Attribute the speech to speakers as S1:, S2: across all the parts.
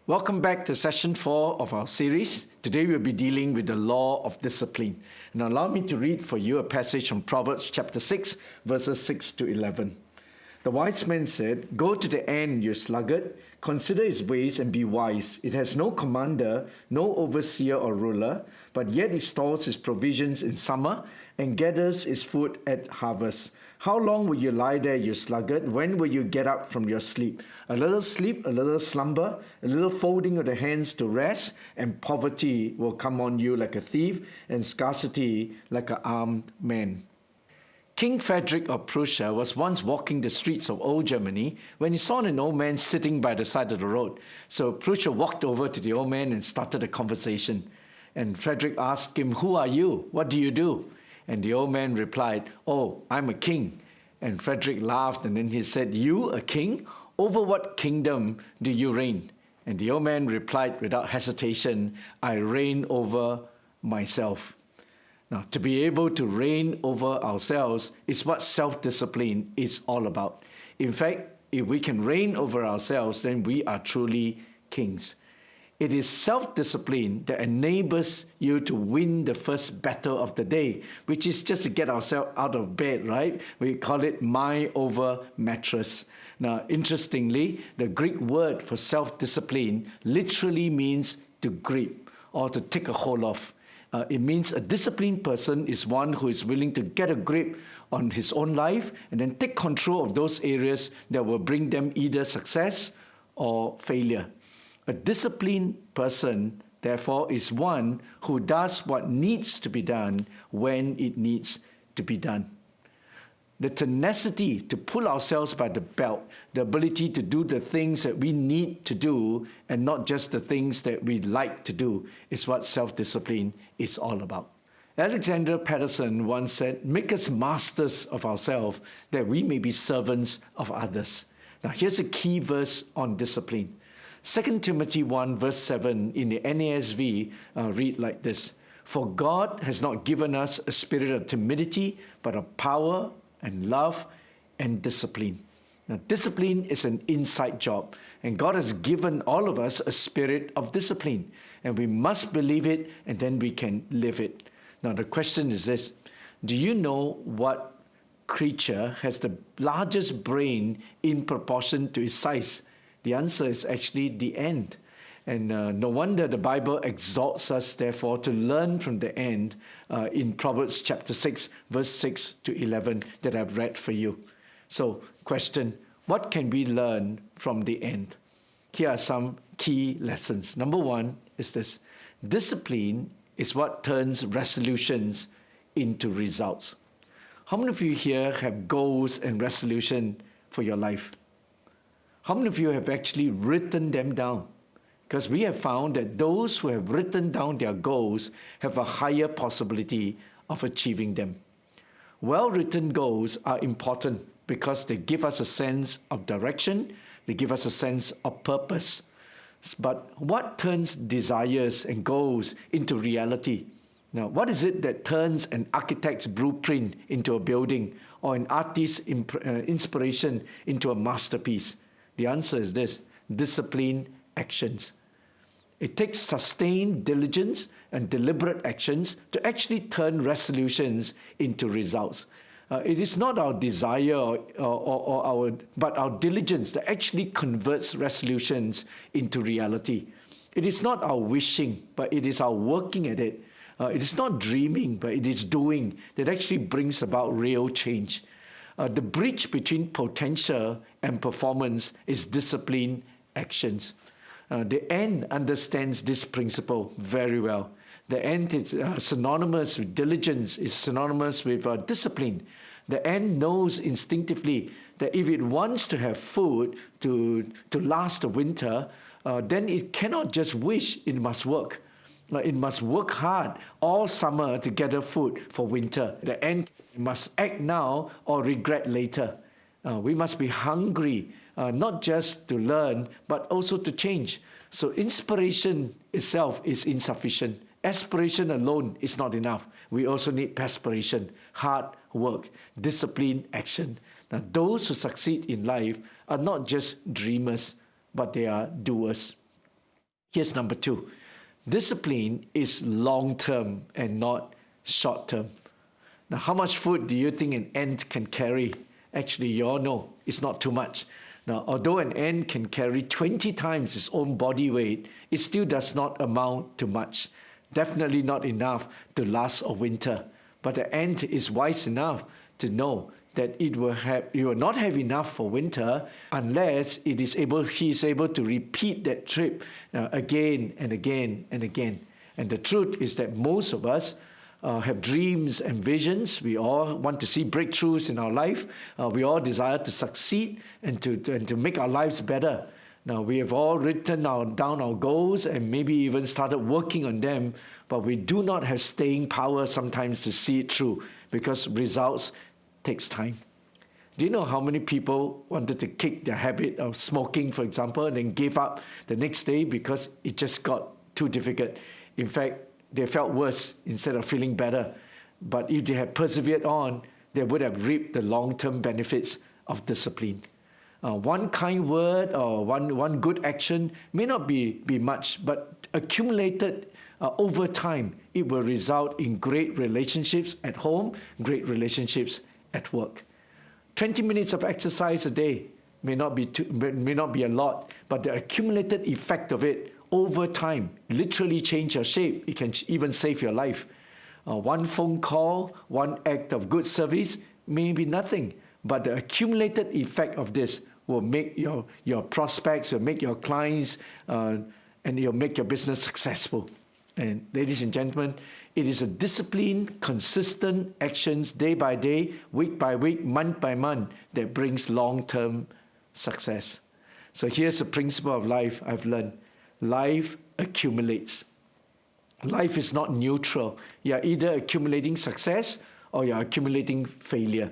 S1: Welcome back to session 4 of our series. Today we'll be dealing with the law of discipline. And allow me to read for you a passage from Proverbs chapter 6, verses 6 to 11. The wise man said, "Go to the ant, you sluggard, consider his ways and be wise. It has no commander, no overseer or ruler, but yet it stores his provisions in summer and gathers his food at harvest. How long will you lie there, you sluggard? When will you get up from your sleep? A little sleep, a little slumber, a little folding of the hands to rest, and poverty will come on you like a thief, and scarcity like an armed man." King Frederick of Prussia was once walking the streets of old Germany when he saw an old man sitting by the side of the road. So Prussia walked over to the old man and started a conversation. And Frederick asked him, "Who are you? What do you do?" And the old man replied, "Oh, I'm a king." And Frederick laughed, and then he said, "You, a king? Over what kingdom do you reign?" And the old man replied without hesitation, "I reign over myself." Now, to be able to reign over ourselves is what self-discipline is all about. In fact, if we can reign over ourselves, then we are truly kings. It is self-discipline that enables you to win the first battle of the day, which is just to get ourselves out of bed, right? We call it mind over mattress. Now, interestingly, the Greek word for self-discipline literally means to grip or to take a hold of. It means a disciplined person is one who is willing to get a grip on his own life and then take control of those areas that will bring them either success or failure. A disciplined person, therefore, is one who does what needs to be done when it needs to be done. The tenacity to pull ourselves by the belt, the ability to do the things that we need to do and not just the things that we like to do, is what self-discipline is all about. Alexander Patterson once said, "Make us masters of ourselves that we may be servants of others." Now here's a key verse on discipline. 2 Timothy 1 verse 7 in the NASV read like this: "For God has not given us a spirit of timidity, but of power and love and discipline." Now, discipline is an inside job, and God has given all of us a spirit of discipline, and we must believe it, and then we can live it. Now, the question is this: do you know what creature has the largest brain in proportion to its size? The answer is actually the ant. And no wonder the Bible exhorts us, therefore, to learn from the ant in Proverbs chapter 6, verse 6 to 11 that I've read for you. So, question, what can we learn from the ant? Here are some key lessons. Number one is this: discipline is what turns resolutions into results. How many of you here have goals and resolution for your life? How many of you have actually written them down? Because we have found that those who have written down their goals have a higher possibility of achieving them. Well-written goals are important because they give us a sense of direction, they give us a sense of purpose. But what turns desires and goals into reality? Now, what is it that turns an architect's blueprint into a building or an artist's inspiration into a masterpiece? The answer is this: disciplined actions. It takes sustained diligence and deliberate actions to actually turn resolutions into results. It is not our desire but our diligence that actually converts resolutions into reality. It is not our wishing, but it is our working at it. It is not dreaming, but it is doing that actually brings about real change. The bridge between potential and performance is disciplined actions. The ant understands this principle very well. The ant is synonymous with diligence, is synonymous with discipline. The ant knows instinctively that if it wants to have food to last the winter, then it cannot just wish, it must work. It must work hard all summer to gather food for winter. The ant must act now or regret later. We must be hungry, not just to learn, but also to change. So inspiration itself is insufficient. Aspiration alone is not enough. We also need perspiration, hard work, disciplined action. Now, those who succeed in life are not just dreamers, but they are doers. Here's number 2. Discipline is long-term and not short-term. Now, how much food do you think an ant can carry? Actually, you all know it's not too much. Now, although an ant can carry 20 times its own body weight, it still does not amount to much. Definitely not enough to last a winter. But the ant is wise enough to know that it will not have enough for winter unless he is able to repeat that trip again and again and again. And the truth is that most of us have dreams and visions. We all want to see breakthroughs in our life. We all desire to succeed and to make our lives better. Now, we have all written down our goals and maybe even started working on them, but we do not have staying power sometimes to see it through because results takes time. Do you know how many people wanted to kick their habit of smoking, for example, and then gave up the next day because it just got too difficult? In fact, they felt worse instead of feeling better. But if they had persevered on, they would have reaped the long-term benefits of discipline. One kind word or one good action may not be much, but accumulated over time, it will result in great relationships at home, great relationships at work. 20 minutes of exercise a day may not be a lot, but the accumulated effect of it over time literally change your shape. It can even save your life. One phone call, one act of good service may be nothing, but the accumulated effect of this will make your prospects, will make your clients, and it'll make your business successful. And ladies and gentlemen, it is a disciplined, consistent actions day by day, week by week, month by month that brings long-term success. So here's a principle of life I've learned. Life accumulates. Life is not neutral. You're either accumulating success or you're accumulating failure.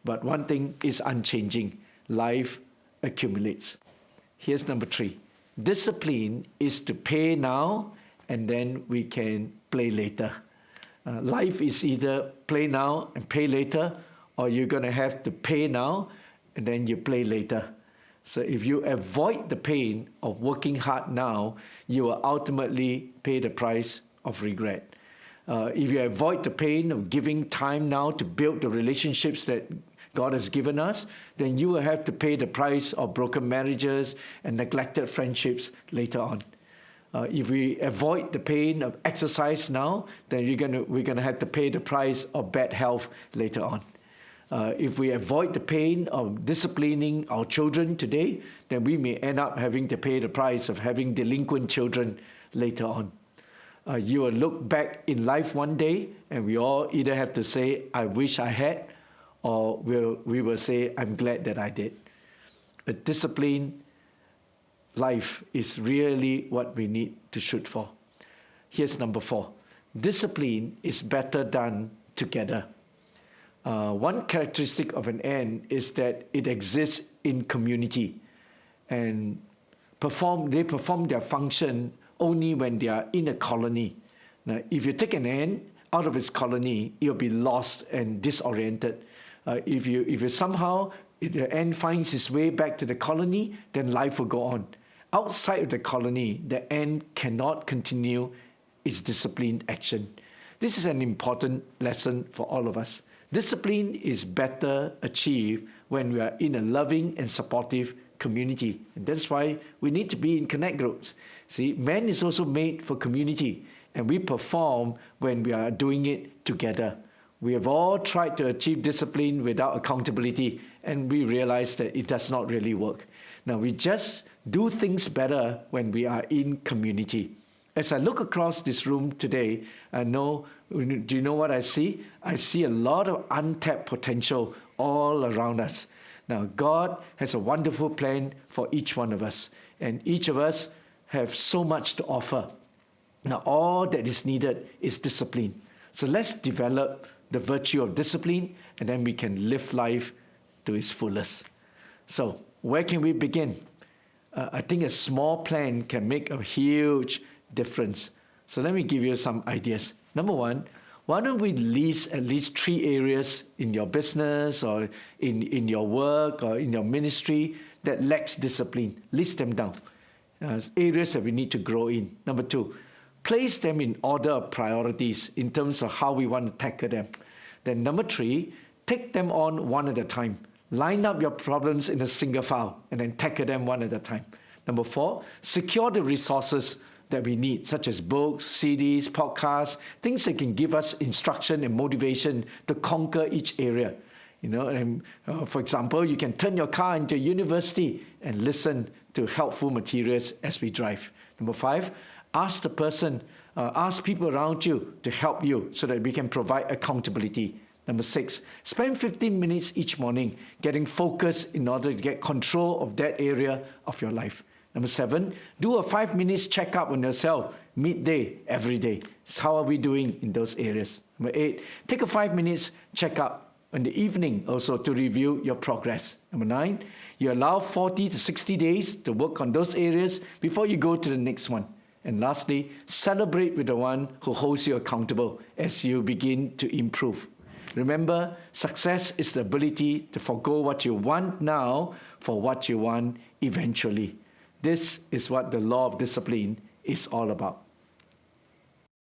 S1: But one thing is unchanging. Life accumulates. Here's number 3. Discipline is to pay now and then we can play later. Life is either play now and pay later, or you're going to have to pay now and then you play later. So if you avoid the pain of working hard now, you will ultimately pay the price of regret. If you avoid the pain of giving time now to build the relationships that God has given us, then you will have to pay the price of broken marriages and neglected friendships later on. If we avoid the pain of exercise now, then we're gonna have to pay the price of bad health later on. If we avoid the pain of disciplining our children today, then we may end up having to pay the price of having delinquent children later on. You will look back in life one day, and we all either have to say, I wish I had, or we will say, I'm glad that I did. A disciplined life is really what we need to shoot for. Here's number 4. Discipline is better done together. One characteristic of an ant is that it exists in community, and they perform their function only when they are in a colony. Now, if you take an ant out of its colony, it will be lost and disoriented. If you somehow the ant finds its way back to the colony, then life will go on. Outside of the colony, the ant cannot continue its disciplined action. This is an important lesson for all of us. Discipline is better achieved when we are in a loving and supportive community. And that's why we need to be in connect groups. See, man is also made for community, and we perform when we are doing it together. We have all tried to achieve discipline without accountability, and we realize that it does not really work. Now, we just do things better when we are in community. As I look across this room today, do you know what I see? I see a lot of untapped potential all around us. Now, God has a wonderful plan for each one of us, and each of us have so much to offer. Now, all that is needed is discipline. So let's develop the virtue of discipline, and then we can live life to its fullest. So, where can we begin? I think a small plan can make a huge difference. So let me give you some ideas. Number 1, why don't we list at least 3 areas in your business or in your work or in your ministry that lacks discipline? List them down. areas that we need to grow in. Number 2, place them in order of priorities in terms of how we want to tackle them. Then number 3, take them on one at a time. Line up your problems in a single file and then tackle them one at a time. Number 4, secure the resources that we need, such as books, CDs, podcasts, things that can give us instruction and motivation to conquer each area. For example, you can turn your car into a university and listen to helpful materials as we drive. Number 5, ask people around you to help you so that we can provide accountability. Number 6, spend 15 minutes each morning getting focused in order to get control of that area of your life. Number 7, do a 5 minutes checkup on yourself midday every day. So how are we doing in those areas? Number 8, take a 5 minutes checkup in the evening also to review your progress. Number 9, you allow 40 to 60 days to work on those areas before you go to the next one. And lastly, celebrate with the one who holds you accountable as you begin to improve. Remember, success is the ability to forgo what you want now for what you want eventually. This is what the law of discipline is all about.